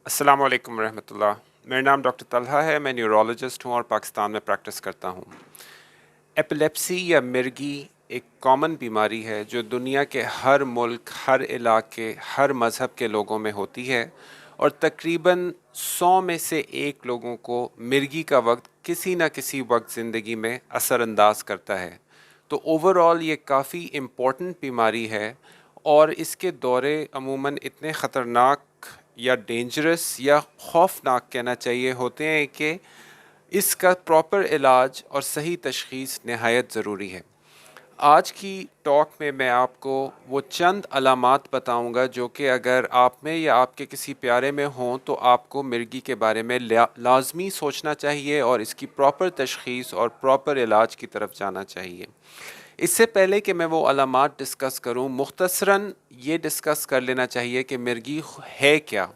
अस्सलाम वालेकुम रहमतुल्लाह। मेरा नाम डॉक्टर तलहा है। मैं न्यूरोलॉजिस्ट हूँ और पाकिस्तान में प्रैक्टिस करता हूँ। एपिलेप्सी या मिर्गी एक कॉमन बीमारी है जो दुनिया के हर मुल्क, हर इलाके, हर मज़हब के लोगों में होती है और तकरीबन 100 में से एक लोगों को मिर्गी का वक्त किसी न किसी वक्त ज़िंदगी में असरअंदाज करता है। तो ओवरऑल ये काफ़ी इम्पोर्टेंट बीमारी है और इसके दौरे अमूमन इतने ख़तरनाक या डेंजरस या खौफनाक कहना चाहिए होते हैं कि इसका प्रॉपर इलाज और सही तशख़ीस नहायत ज़रूरी है। आज की टॉक में मैं आपको वो चंद अलामात बताऊंगा जो कि अगर आप में या आपके किसी प्यारे में हों तो आपको मिर्गी के बारे में लाजमी सोचना चाहिए और इसकी प्रॉपर तशख़ीस और प्रॉपर इलाज की तरफ जाना चाहिए। इससे पहले कि मैं वो अलामात डिस्कस करूं, मुख्तसरन ये डिस्कस कर लेना चाहिए कि मिर्गी है क्या।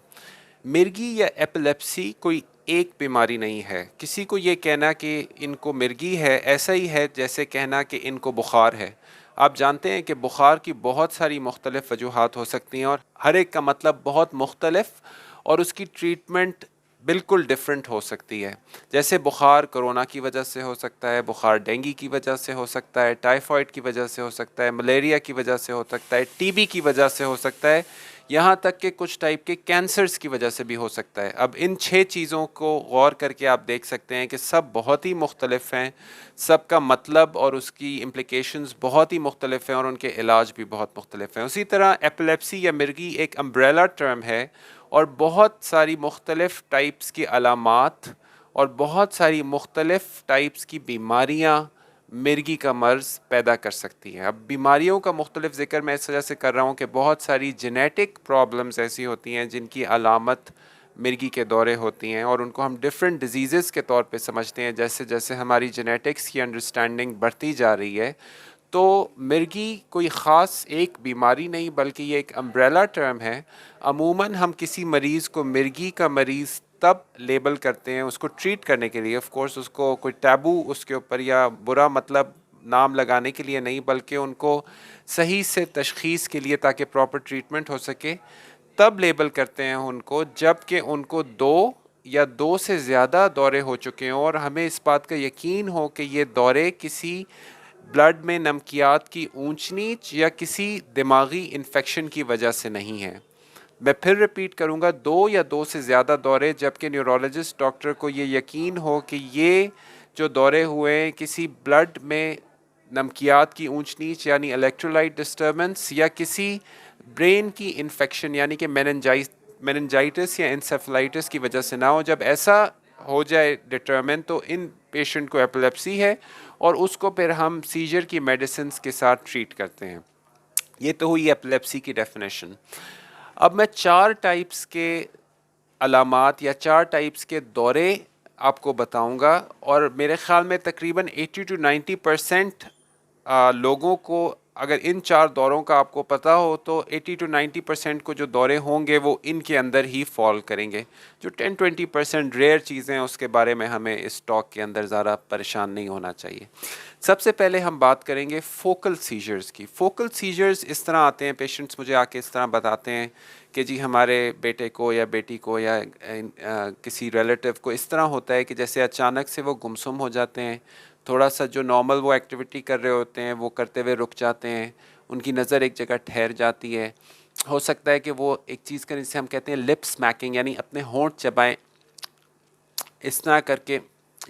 मिर्गी या एपिलेप्सी कोई एक बीमारी नहीं है। किसी को ये कहना कि इनको मिर्गी है ऐसा ही है जैसे कहना कि इनको बुखार है। आप जानते हैं कि बुखार की बहुत सारी मुख्तलिफ़ वजूहात हो सकती हैं और हर एक का मतलब बहुत मुख्तलिफ और उसकी ट्रीटमेंट बिल्कुल डिफरेंट हो सकती है। जैसे बुखार कोरोना की वजह से हो सकता है, बुखार डेंगू की वजह से हो सकता है, टाइफाइड की वजह से हो सकता है, मलेरिया की वजह से हो सकता है, टीबी की वजह से हो सकता है, यहाँ तक कि कुछ टाइप के कैंसर्स की वजह से भी हो सकता है। अब इन 6 चीज़ों को गौर करके आप देख सकते हैं कि सब बहुत ही मुख्तलिफ हैं, सबका मतलब और उसकी इम्प्लिकेशंस बहुत ही मुख्तलिफ हैं और उनके इलाज भी बहुत मुख्तलिफ हैं। उसी तरह एपिलेप्सी या मिर्गी एक अम्ब्रेला टर्म है और बहुत सारी मुख्तलिफ टाइप्स की अलामात और बहुत सारी मुख्तलिफ टाइप्स की बीमारियाँ मिर्गी का मर्ज़ पैदा कर सकती हैं। अब बीमारियों का मुख्तलिफ ज़िक्र मैं इस वजह से कर रहा हूँ कि बहुत सारी जेनेटिक प्रॉब्लम्स ऐसी होती हैं जिनकी अलामत मिर्गी के दौरे होती हैं और उनको हम डिफरेंट डिजीज़ के तौर पे समझते हैं। जैसे जैसे हमारी जेनेटिक्स की अंडरस्टैंडिंग बढ़ती जा रही है तो मिर्गी कोई ख़ास एक बीमारी नहीं बल्कि ये एक अम्ब्रेला टर्म है। अमूमन हम किसी मरीज़ को मिर्गी का मरीज़ तब लेबल करते हैं उसको ट्रीट करने के लिए। ऑफ कोर्स उसको कोई टैबू उसके ऊपर या बुरा मतलब नाम लगाने के लिए नहीं बल्कि उनको सही से तशख़ीस के लिए ताकि प्रॉपर ट्रीटमेंट हो सके तब लेबल करते हैं उनको जबकि उनको 2 या 2 से ज़्यादा दौरे हो चुके हों और हमें इस बात का यकीन हो कि ये दौरे किसी ब्लड में नमकियात की ऊंच नीच या किसी दिमागी इन्फेक्शन की वजह से नहीं है। मैं फिर रिपीट करूंगा, 2 या 2 से ज़्यादा दौरे जबकि न्यूरोलॉजिस्ट डॉक्टर को ये यकीन हो कि ये जो दौरे हुए हैं किसी ब्लड में नमकियात की ऊंच नीच यानी इलेक्ट्रोलाइट डिस्टर्बेंस या किसी ब्रेन की इन्फेक्शन यानी कि मेनिनजाइटिस या इंसेफलाइटिस की वजह से ना हो। जब ऐसा हो जाए डिटरमिन तो इन पेशेंट को एपिलेप्सी है और उसको फिर हम सीजर की मेडिसिन के साथ ट्रीट करते हैं। ये तो हुई एपिलेप्सी की डेफिनेशन। अब मैं 4 टाइप्स के अलामात या 4 टाइप्स के दौरे आपको बताऊंगा और मेरे ख़्याल में तकरीबन 80 टू 90% लोगों को अगर इन 4 दौरों का आपको पता हो तो 80 टू 90% को जो दौरे होंगे वो इनके अंदर ही फॉल करेंगे। जो 10-20% रेयर चीज़ें हैं उसके बारे में हमें इस टॉक के अंदर ज़्यादा परेशान नहीं होना चाहिए। सबसे पहले हम बात करेंगे फोकल सीजर्स की। फोकल सीजर्स इस तरह आते हैं, पेशेंट्स मुझे आके इस तरह बताते हैं कि जी हमारे बेटे को या बेटी को या किसी रिलेटिव को इस तरह होता है कि जैसे अचानक से वो गुमसुम हो जाते हैं, थोड़ा सा जो नॉर्मल वो एक्टिविटी कर रहे होते हैं वो करते हुए रुक जाते हैं, उनकी नज़र एक जगह ठहर जाती है। हो सकता है कि वो एक चीज़ करें जिसे हम कहते हैं लिप स्मैकिंग यानी अपने होंठ चबाएं इस तरह करके,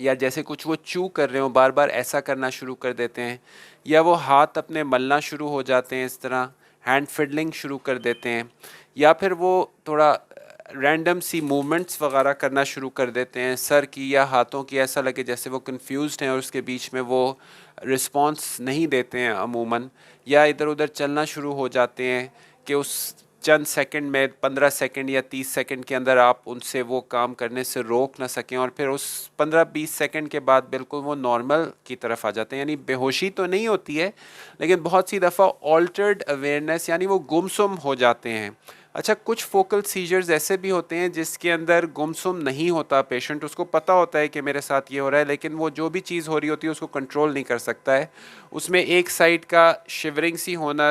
या जैसे कुछ वो चू कर रहे हो बार बार ऐसा करना शुरू कर देते हैं, या वो हाथ अपने मलना शुरू हो जाते हैं, इस तरह हैंड फिडलिंग शुरू कर देते हैं, या फिर वो थोड़ा रैंडम सी मूवमेंट्स वगैरह करना शुरू कर देते हैं सर की या हाथों की, ऐसा लगे जैसे वो कंफ्यूज्ड हैं और उसके बीच में वो रिस्पॉन्स नहीं देते हैं अमूमन, या इधर उधर चलना शुरू हो जाते हैं कि उस चंद सेकंड में 15 सेकंड या 30 सेकंड के अंदर आप उनसे वो काम करने से रोक ना सकें और फिर उस 15-20 सेकंड के बाद बिल्कुल वो नॉर्मल की तरफ आ जाते हैं। यानी बेहोशी तो नहीं होती है लेकिन बहुत सी दफ़ा ऑल्टर्ड अवेयरनेस यानी वो गुमसुम हो जाते हैं। अच्छा, कुछ फोकल सीजर्स ऐसे भी होते हैं जिसके अंदर गुमसुम नहीं होता पेशेंट, उसको पता होता है कि मेरे साथ ये हो रहा है लेकिन वो जो भी चीज़ हो रही होती है उसको कंट्रोल नहीं कर सकता है। उसमें एक साइड का शिवरिंग सी होना,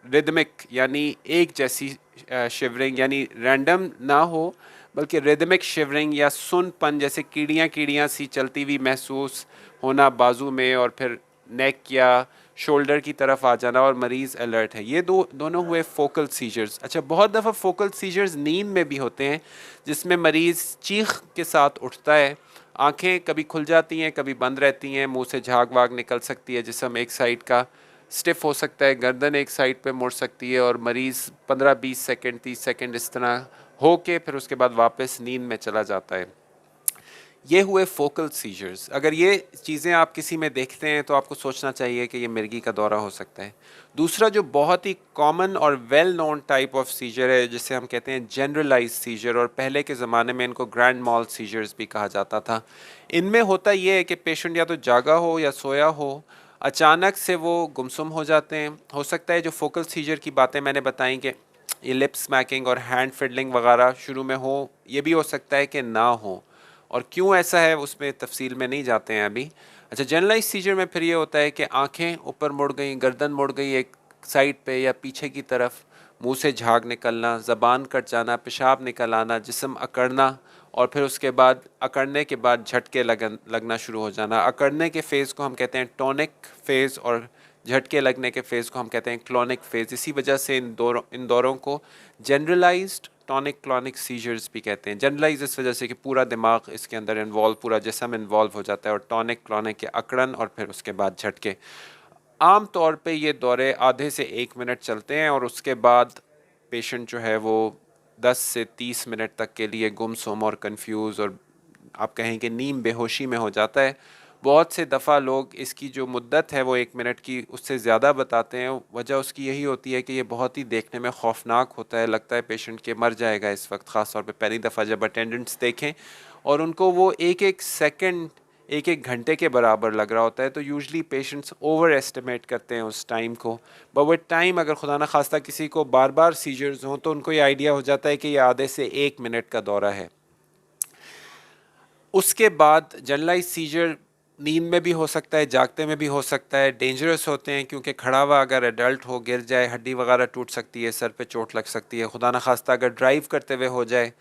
रिदमिक यानी एक जैसी शिवरिंग यानी रैंडम ना हो बल्कि रिदमिक शिवरिंग या सुनपन जैसे कीड़ियाँ कीड़ियाँ सी चलती हुई महसूस होना बाजू में, और फिर नेक या शोल्डर की तरफ आ जाना, और मरीज़ अलर्ट है। ये दोनों हुए फोकल सीजर्स। अच्छा, बहुत दफ़ा फोकल सीजर्स नींद में भी होते हैं, जिसमें मरीज़ चीख के साथ उठता है, आंखें कभी खुल जाती हैं कभी बंद रहती हैं, मुंह से झाग वाग निकल सकती है, जिस्म एक साइड का स्टिफ हो सकता है, गर्दन एक साइड पे मुड़ सकती है, और मरीज़ 15-20 सेकंड 30 सेकंड इस तरह हो के फिर उसके बाद वापस नींद में चला जाता है। ये हुए फोकल सीजर्स। अगर ये चीज़ें आप किसी में देखते हैं तो आपको सोचना चाहिए कि ये मिर्गी का दौरा हो सकता है। दूसरा जो बहुत ही कॉमन और well known type of seizure है, जिसे हम कहते हैं जनरलाइज सीजर, और पहले के ज़माने में इनको ग्रैंड मॉल सीजर्स भी कहा जाता था। इनमें होता ये है कि पेशेंट या तो जागा हो या सोया हो, अचानक से वो गुमसुम हो जाते हैं। हो सकता है जो फोकल सीजर की बातें मैंने बताई कि ये लिप स्मैकिंग और हैंड फिडलिंग वगैरह शुरू में हो, ये भी हो सकता है कि ना हो, और क्यों ऐसा है उसमें तफसील में नहीं जाते हैं अभी। अच्छा, जनरलाइज सीजर में फिर ये होता है कि आंखें ऊपर मुड़ गई, गर्दन मुड़ गई एक साइड पे या पीछे की तरफ, मुंह से झाग निकलना, ज़बान कट जाना, पेशाब निकल आना, जिस्म अकड़ना, और फिर उसके बाद अकड़ने के बाद झटके लगना शुरू हो जाना। अकड़ने के फ़ेज़ को हम कहते हैं टॉनिक फ़ेज़, और झटके लगने के फ़ेज़ को हम कहते हैं क्लोनिक फ़ेज़। इसी वजह से इन दौरों को जनरलाइज्ड टॉनिक क्लॉनिक सीजर्स भी कहते हैं। जनरलाइज इस वजह से कि पूरा दिमाग इसके अंदर इन्वॉल्व, पूरा जिस्म इन्वॉल्व हो जाता है, और टॉनिक क्लॉनिक के अकड़न और फिर उसके बाद झटके। आम तौर पे ये दौरे आधे से 1 मिनट चलते हैं, और उसके बाद पेशेंट जो है वो 10 से 30 मिनट तक के लिए गुमसुम और कंफ्यूज, और आप कहें कि नीम बेहोशी में हो जाता है। बहुत से दफ़ा लोग इसकी जो मुद्दत है वो 1 मिनट की उससे ज़्यादा बताते हैं। वजह उसकी यही होती है कि ये बहुत ही देखने में खौफनाक होता है, लगता है पेशेंट के मर जाएगा इस वक्त, ख़ास तौर पे पहली दफ़ा जब अटेंडेंट्स देखें और उनको वो एक एक सेकंड एक एक घंटे के बराबर लग रहा होता है, तो यूजली पेशेंट्स ओवर एस्टिमेट करते हैं उस टाइम को। बट वो टाइम, अगर खुदा न खास्ता किसी को बार बार सीजर्स हों तो उनको ये आइडिया हो जाता है कि ये आधे से 1 मिनट का दौरा है। उसके बाद जनरलाइज सीजर नींद में भी हो सकता है, जागते में भी हो सकता है। डेंजरस होते हैं क्योंकि खड़ा हुआ अगर एडल्ट हो, गिर जाए, हड्डी वगैरह टूट सकती है, सर पे चोट लग सकती है। खुदा न खास्ता अगर ड्राइव करते हुए हो जाए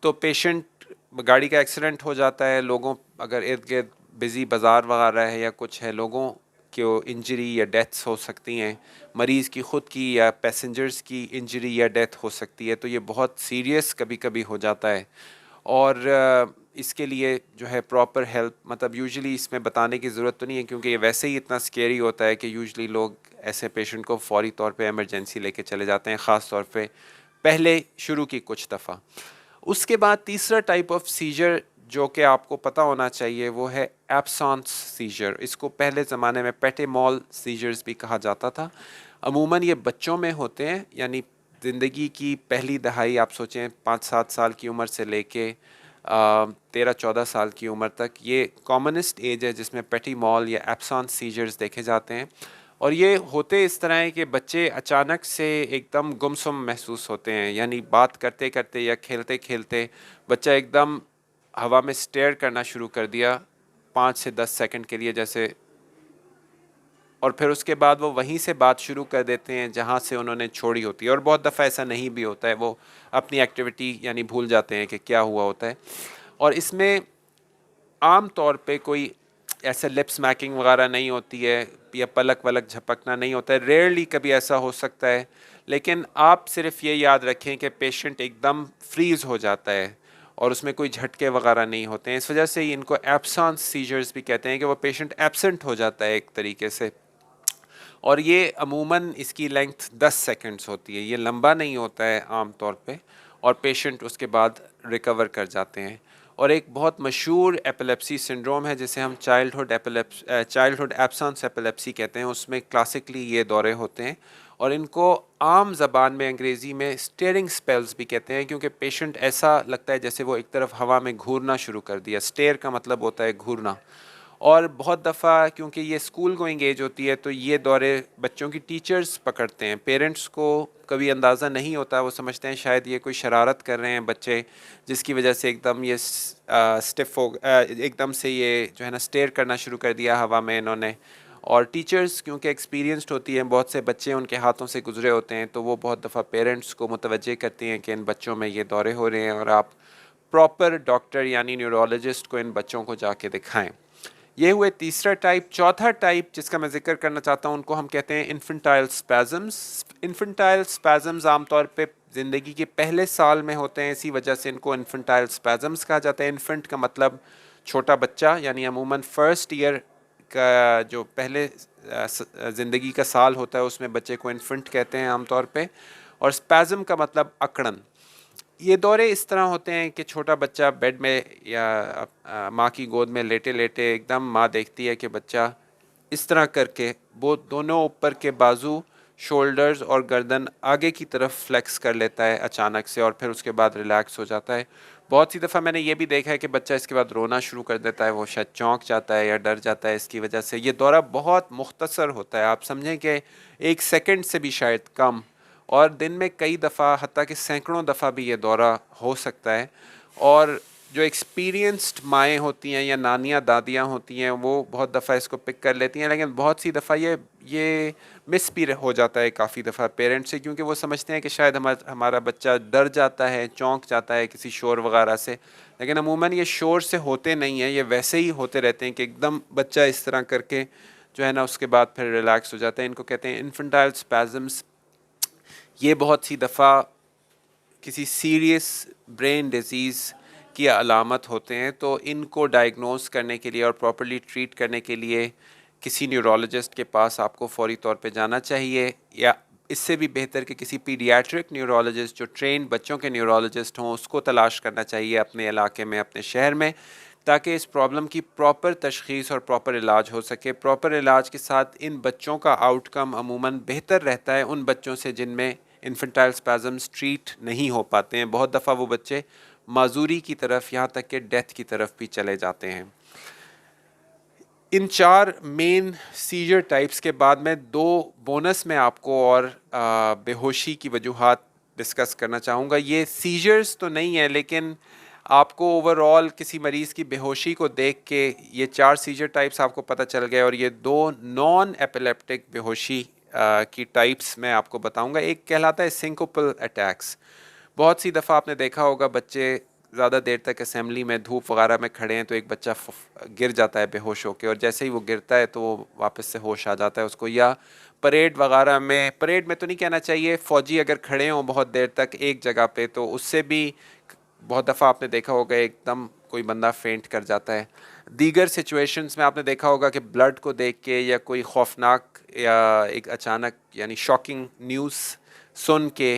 तो पेशेंट, गाड़ी का एक्सीडेंट हो जाता है, लोगों अगर इर्द गिर्द बिज़ी बाज़ार वगैरह है या कुछ है, लोगों को इंजरी या डेथ्स हो सकती हैं। मरीज़ की ख़ुद की या पैसेंजर्स की इंजरी या डेथ हो सकती है, तो ये बहुत सीरियस कभी कभी हो जाता है। और इसके लिए जो है प्रॉपर हेल्प, मतलब यूजुअली इसमें बताने की ज़रूरत तो नहीं है क्योंकि ये वैसे ही इतना स्केरी होता है कि यूजुअली लोग ऐसे पेशेंट को फौरी तौर पे इमरजेंसी लेके चले जाते हैं, ख़ास तौर पे पहले शुरू की कुछ दफ़ा। उसके बाद तीसरा टाइप ऑफ सीजर जो कि आपको पता होना चाहिए वो है एब्सेंस सीजर। इसको पहले ज़माने में पेटेमॉल सीजर्स भी कहा जाता था। अमूमन ये बच्चों में होते हैं, यानी ज़िंदगी की पहली दहाई, आप सोचें 5-7 साल की उम्र से लेके 13-14 साल की उम्र तक, ये कॉमनेस्ट एज है जिसमें पेटीमॉल या एब्सेंस सीजर्स देखे जाते हैं। और ये होते इस तरह है कि बच्चे अचानक से एकदम गुमसुम महसूस होते हैं, यानी बात करते करते या खेलते खेलते बच्चा एकदम हवा में स्टेयर करना शुरू कर दिया 5 से 10 सेकंड के लिए जैसे, और फिर उसके बाद वो वहीं से बात शुरू कर देते हैं जहाँ से उन्होंने छोड़ी होती है। और बहुत दफ़ा ऐसा नहीं भी होता है, वो अपनी एक्टिविटी यानी भूल जाते हैं कि क्या हुआ होता है। और इसमें आम तौर पे कोई ऐसे लिप स्मैकिंग वगैरह नहीं होती है या पलक वलक झपकना नहीं होता है, रेयरली कभी ऐसा हो सकता है। लेकिन आप सिर्फ ये याद रखें कि पेशेंट एकदम फ्रीज़ हो जाता है और उसमें कोई झटके वगैरह नहीं होते हैं। इस वजह से इनको एब्सेंस सीजर्स भी कहते हैं कि वो पेशेंट एब्सेंट हो जाता है एक तरीके से। और ये अमूमन इसकी लेंथ 10 सेकंड्स होती है, ये लंबा नहीं होता है आम तौर पे, और पेशेंट उसके बाद रिकवर कर जाते हैं। और एक बहुत मशहूर एपिलेप्सी सिंड्रोम है जिसे हम चाइल्डहुड एब्सेंस एपिलेप्सी कहते हैं, उसमें क्लासिकली ये दौरे होते हैं। और इनको आम ज़बान में अंग्रेज़ी में स्टेयरिंग स्पेल्स भी कहते हैं, क्योंकि पेशेंट ऐसा लगता है जैसे वो एक तरफ हवा में घूरना शुरू कर दिया। स्टेयर का मतलब होता है घूरना। और बहुत दफ़ा क्योंकि ये स्कूल गोइंग एज होती है तो ये दौरे बच्चों की टीचर्स पकड़ते हैं। पेरेंट्स को कभी अंदाज़ा नहीं होता, वो समझते हैं शायद ये कोई शरारत कर रहे हैं बच्चे, जिसकी वजह से एकदम ये स्टिफ हो एकदम से ये जो है ना स्टेयर करना शुरू कर दिया हवा में इन्होंने। और टीचर्स क्योंकि एक्सपीरियंस्ड होती हैं, बहुत से बच्चे उनके हाथों से गुजरे होते हैं, तो वो बहुत दफ़ा पेरेंट्स को मुतवज्जे करती हैं कि इन बच्चों में ये दौरे हो रहे हैं और आप प्रॉपर डॉक्टर यानी न्यूरोलॉजिस्ट को इन बच्चों को जाके दिखाएं। ये हुए तीसरा टाइप। चौथा टाइप जिसका मैं जिक्र करना चाहता हूँ उनको हम कहते हैं इन्फेंटाइल स्पैज़म्स। इन्फेंटाइल स्पैज़म्स आमतौर पे ज़िंदगी के पहले साल में होते हैं, इसी वजह से इनको इन्फेंटाइल स्पैज़म्स कहा जाता है। इन्फेंट का मतलब छोटा बच्चा, यानी अमूमन फर्स्ट ईयर का जो पहले ज़िंदगी का साल होता है उसमें बच्चे को इन्फेंट कहते हैं आमतौर पे। और स्पैज़म का मतलब अकड़न। ये दौरे इस तरह होते हैं कि छोटा बच्चा बेड में या माँ की गोद में लेटे लेटे एकदम माँ देखती है कि बच्चा इस तरह करके वो दोनों ऊपर के बाजू, शोल्डर्स और गर्दन आगे की तरफ फ्लेक्स कर लेता है अचानक से, और फिर उसके बाद रिलैक्स हो जाता है। बहुत सी दफ़ा मैंने ये भी देखा है कि बच्चा इसके बाद रोना शुरू कर देता है, वो शायद चौंक जाता है या डर जाता है इसकी वजह से। ये दौरा बहुत मुख्तसर होता है, आप समझें कि 1 सेकंड से भी शायद कम, और दिन में कई दफ़ा हत्ता कि सैकड़ों दफ़ा भी ये दौरा हो सकता है। और जो एक्सपीरियंस्ड माएँ होती हैं या नानियाँ दादियाँ होती हैं वो बहुत दफ़ा इसको पिक कर लेती हैं, लेकिन बहुत सी दफ़ा ये मिस भी हो जाता है काफ़ी दफ़ा पेरेंट्स से, क्योंकि वो समझते हैं कि शायद हमारा बच्चा डर जाता है, चौंक जाता है किसी शोर वगैरह से। लेकिन अमूमन ये शोर से होते नहीं हैं, ये वैसे ही होते रहते हैं कि एकदम बच्चा इस तरह करके जो है ना उसके बाद फिर रिलैक्स हो जाता है। इनको कहते हैं इन्फेंटाइल स्पैज़म्स। ये बहुत सी दफ़ा किसी सीरियस ब्रेन डिजीज़ की अलामत होते हैं, तो इनको डायग्नोस करने के लिए और प्रॉपर्ली ट्रीट करने के लिए किसी न्यूरोलॉजिस्ट के पास आपको फौरी तौर पे जाना चाहिए, या इससे भी बेहतर कि किसी पीडियाट्रिक न्यूरोलॉजिस्ट जो ट्रेंड बच्चों के न्यूरोलॉजिस्ट हों उसको तलाश करना चाहिए अपने इलाके में, अपने शहर में, ताकि इस प्रॉब्लम की प्रॉपर तशख़ीस और प्रॉपर इलाज हो सके। प्रॉपर इलाज के साथ इन बच्चों का आउटकम अमूमन बेहतर रहता है उन बच्चों से जिनमें इन्फेंटाइल स्पैज़म्स ट्रीट नहीं हो पाते हैं। बहुत दफ़ा वो बच्चे माजूरी की तरफ, यहाँ तक कि डेथ की तरफ भी चले जाते हैं। इन 4 मेन सीजर टाइप्स के बाद मैं 2 बोनस में आपको और बेहोशी की वजूहात डिस्कस करना चाहूँगा। ये सीजर्स तो नहीं है, लेकिन आपको ओवरऑल किसी मरीज़ की बेहोशी को देख के ये 4 सीजर टाइप्स आपको पता चल गए, और ये 2 नॉन एपिलेप्टिक बेहोशी की टाइप्स मैं आपको बताऊंगा। एक कहलाता है सिंकोपल अटैक्स। बहुत सी दफ़ा आपने देखा होगा बच्चे ज़्यादा देर तक असेंबली में धूप वगैरह में खड़े हैं तो एक बच्चा गिर जाता है बेहोश होकर, और जैसे ही वो गिरता है तो वो वापस से होश आ जाता है उसको। या परेड वगैरह में, परेड में तो नहीं कहना चाहिए, फ़ौजी अगर खड़े हों बहुत देर तक एक जगह पे तो उससे भी बहुत दफ़ा आपने देखा होगा एकदम कोई बंदा फेंट कर जाता है। दीगर सिचुएशंस में आपने देखा होगा कि ब्लड को देख के या कोई खौफनाक या एक अचानक यानी शॉकिंग न्यूज़ सुन के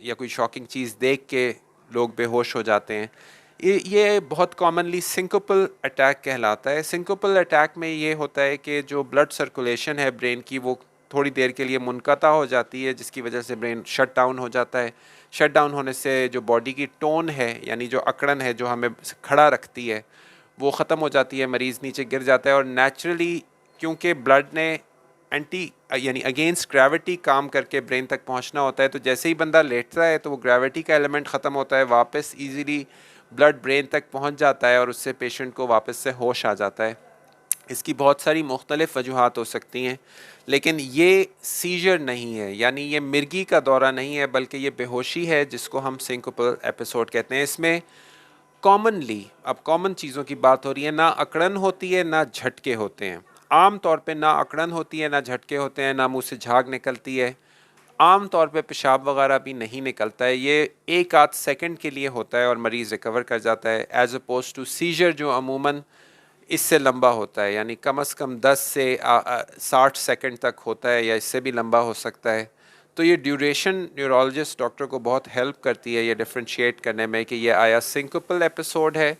या कोई शॉकिंग चीज़ देख के लोग बेहोश हो जाते हैं। ये बहुत कॉमनली सिंकोपल अटैक कहलाता है। सिंकोपल अटैक में ये होता है कि जो ब्लड सर्कुलेशन है ब्रेन की वो थोड़ी देर के लिए मुनक़ता हो जाती है, जिसकी वजह से ब्रेन शट डाउन हो जाता है। शट डाउन होने से जो बॉडी की टोन है यानी जो अकड़न है जो हमें खड़ा रखती है वो ख़त्म हो जाती है, मरीज़ नीचे गिर जाता है। और नेचुरली क्योंकि ब्लड ने एंटी यानी अगेंस्ट ग्रेविटी काम करके ब्रेन तक पहुंचना होता है, तो जैसे ही बंदा लेटता है तो वो ग्रेविटी का एलिमेंट ख़त्म होता है, वापस इजीली ब्लड ब्रेन तक पहुंच जाता है और उससे पेशेंट को वापस से होश आ जाता है। इसकी बहुत सारी मुख्तलिफ़ वजूहात हो सकती हैं, लेकिन ये सीजर नहीं है, यानी ये मिर्गी का दौरा नहीं है, बल्कि ये बेहोशी है जिसको हम सिंकोपल एपिसोड कहते हैं। इसमें कॉमनली, अब कॉमन चीज़ों की बात हो रही है, ना अकड़न होती है ना झटके होते हैं। आम तौर पे ना अकड़न होती है ना झटके होते हैं, ना मुंह से झाग निकलती है, आम तौर पे पेशाब वगैरह भी नहीं निकलता है। ये 1 आध सेकंड के लिए होता है और मरीज़ रिकवर कर जाता है, एज अपोज टू सीजर जो अमूमन इससे लंबा होता है, यानी कम से कम 10 से 60 सेकंड तक होता है या इससे भी लंबा हो सकता है। तो ये ड्यूरेशन न्यूरोलॉजिस्ट डॉक्टर को बहुत हेल्प करती है ये डिफ्रेंशिएट करने में कि ये आया सिंकोपल एपिसोड है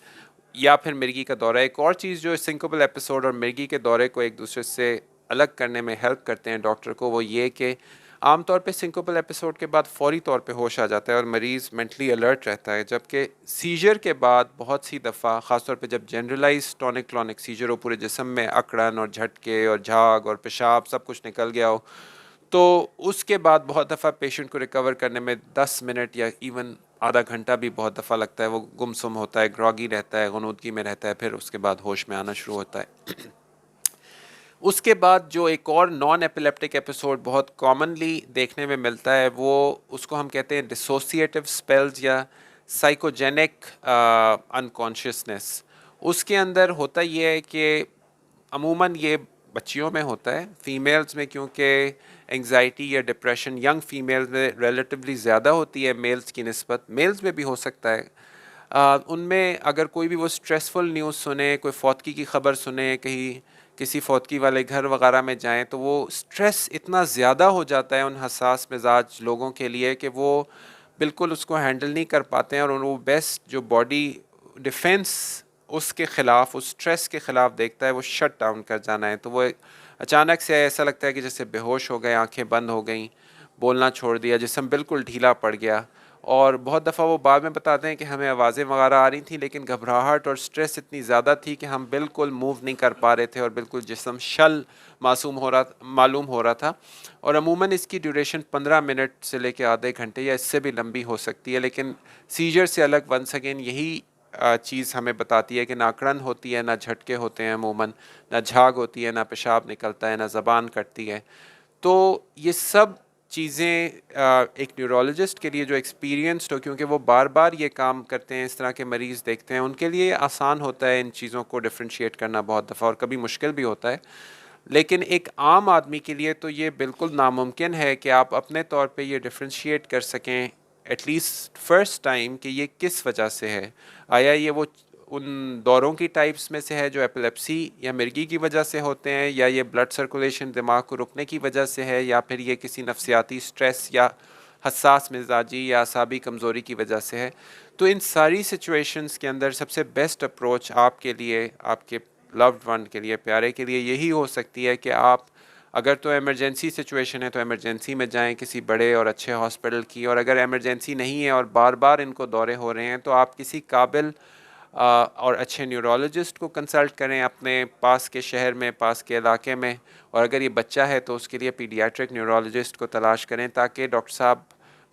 या फिर मिर्गी का दौरा। एक और चीज़ जो सिंकोपल एपिसोड और मिर्गी के दौरे को एक दूसरे से अलग करने में हेल्प करते हैं डॉक्टर को, वो ये कि आमतौर पे सिंकोपल एपिसोड के बाद फौरी तौर पे होश आ जाता है और मरीज़ मेंटली अलर्ट रहता है, जबकि सीजर के बाद बहुत सी दफ़ा ख़ासतौर पे जब जनरलाइज टॉनिक क्लॉनिक सीजर हो, पूरे जिस्म में अकड़न और झटके और झाग और पेशाब सब कुछ निकल गया हो, तो उसके बाद बहुत दफ़ा पेशेंट को रिकवर करने में 10 मिनट या इवन आधा घंटा भी बहुत दफ़ा लगता है। वो गुमसुम होता है, ग्रॉगी रहता है, गनूदगी में रहता है, फिर उसके बाद होश में आना शुरू होता है। उसके बाद जो एक और नॉन एपिलेप्टिक एपिसोड बहुत कॉमनली देखने में मिलता है वो उसको हम कहते हैं डिसोसिएटिव स्पेल्स या साइकोजेनिक अनकॉन्शियसनेस, उसके अंदर होता ये है कि अमूमन ये बच्चियों में होता है, फीमेल्स में क्योंकि एंग्जाइटी या डिप्रेशन यंग फीमेल्स में रिलेटिवली ज़्यादा होती है मेल्स की निस्बत, मेल्स में भी हो सकता है। उनमें अगर कोई भी वो स्ट्रेसफुल न्यूज़ सुने, कोई फौतगी की ख़बर सुने, कहीं किसी फौतगी वाले घर वगैरह में जाएं, तो वो स्ट्रेस इतना ज़्यादा हो जाता है उन हसास मिजाज लोगों के लिए कि वो बिल्कुल उसको हैंडल नहीं कर पाते हैं, और वो बेस्ट जो बॉडी डिफेंस उसके ख़िलाफ़, उस स्ट्रेस के ख़िलाफ़ देखता है, वो शट डाउन कर जाना है। तो वो अचानक से ऐसा लगता है कि जैसे बेहोश हो गए, आंखें बंद हो गई, बोलना छोड़ दिया, जिस्म बिल्कुल ढीला पड़ गया। और बहुत दफ़ा वो बाद में बताते हैं कि हमें आवाज़ें वगैरह आ रही थी, लेकिन घबराहट और स्ट्रेस इतनी ज़्यादा थी कि हम बिल्कुल मूव नहीं कर पा रहे थे और बिल्कुल जिस्म शल मालूम हो रहा था। और अमूमन इसकी ड्यूरेशन 15 मिनट से लेकर आधे घंटे या इससे भी लंबी हो सकती है। लेकिन सीजर से अलग वंस अगेन यही चीज़ हमें बताती है कि ना अकड़न होती है, ना झटके होते हैं अमूमन, ना झाग होती है, ना पेशाब निकलता है, ना ज़बान कटती है। तो ये सब चीज़ें एक न्यूरोलॉजिस्ट के लिए जो एक्सपीरियंस्ड हो, क्योंकि वो बार बार ये काम करते हैं, इस तरह के मरीज़ देखते हैं, उनके लिए आसान होता है इन चीज़ों को डिफ्रेंशिएट करना बहुत दफ़ा, और कभी मुश्किल भी होता है। लेकिन एक आम आदमी के लिए तो ये बिल्कुल नामुमकिन है कि आप अपने तौर पे ये डिफ्रेंशिएट कर सकें एटलीस्ट फर्स्ट टाइम कि ये किस वजह से है। आया ये वो उन दौरों की टाइप्स में से है जो एपिलेप्सी या मिर्गी की वजह से होते हैं, या ये ब्लड सर्कुलेशन दिमाग को रुकने की वजह से है, या फिर ये किसी नफसियाती स्ट्रेस या हसास मिजाजी या असाबी कमज़ोरी की वजह से है। तो इन सारी सिचुएशंस के अंदर सबसे बेस्ट अप्रोच आपके लिए, आपके लव्ड वन के लिए, प्यारे के लिए यही हो सकती है कि आप अगर तो इमरजेंसी सिचुएशन है तो इमरजेंसी में जाएं किसी बड़े और अच्छे हॉस्पिटल की, और अगर इमरजेंसी नहीं है और बार बार इनको दौरे हो रहे हैं तो आप किसी काबिल और अच्छे न्यूरोलॉजिस्ट को कंसल्ट करें अपने पास के शहर में, पास के इलाके में। और अगर ये बच्चा है तो उसके लिए पीडियाट्रिक न्यूरोलॉजिस्ट को तलाश करें, ताकि डॉक्टर साहब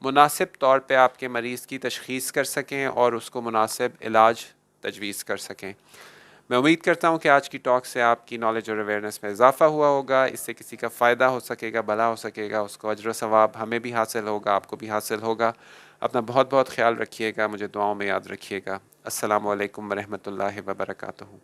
मुनासिब तौर पे आपके मरीज़ की तशख़ीस कर सकें और उसको मुनासिब इलाज तजवीज़ कर सकें। मैं उम्मीद करता हूँ कि आज की टॉक से आपकी नॉलेज और अवेयरनेस में इजाफ़ा हुआ होगा, इससे किसी का फ़ायदा हो सकेगा, भला हो सकेगा, उसको अजर सवाब हमें भी हासिल होगा, आपको भी हासिल होगा। अपना बहुत बहुत ख्याल रखिएगा, मुझे दुआओं में याद रखिएगा। अस्सलामु अलैकुम वरहमतुल्लाहि वबरकातुहू।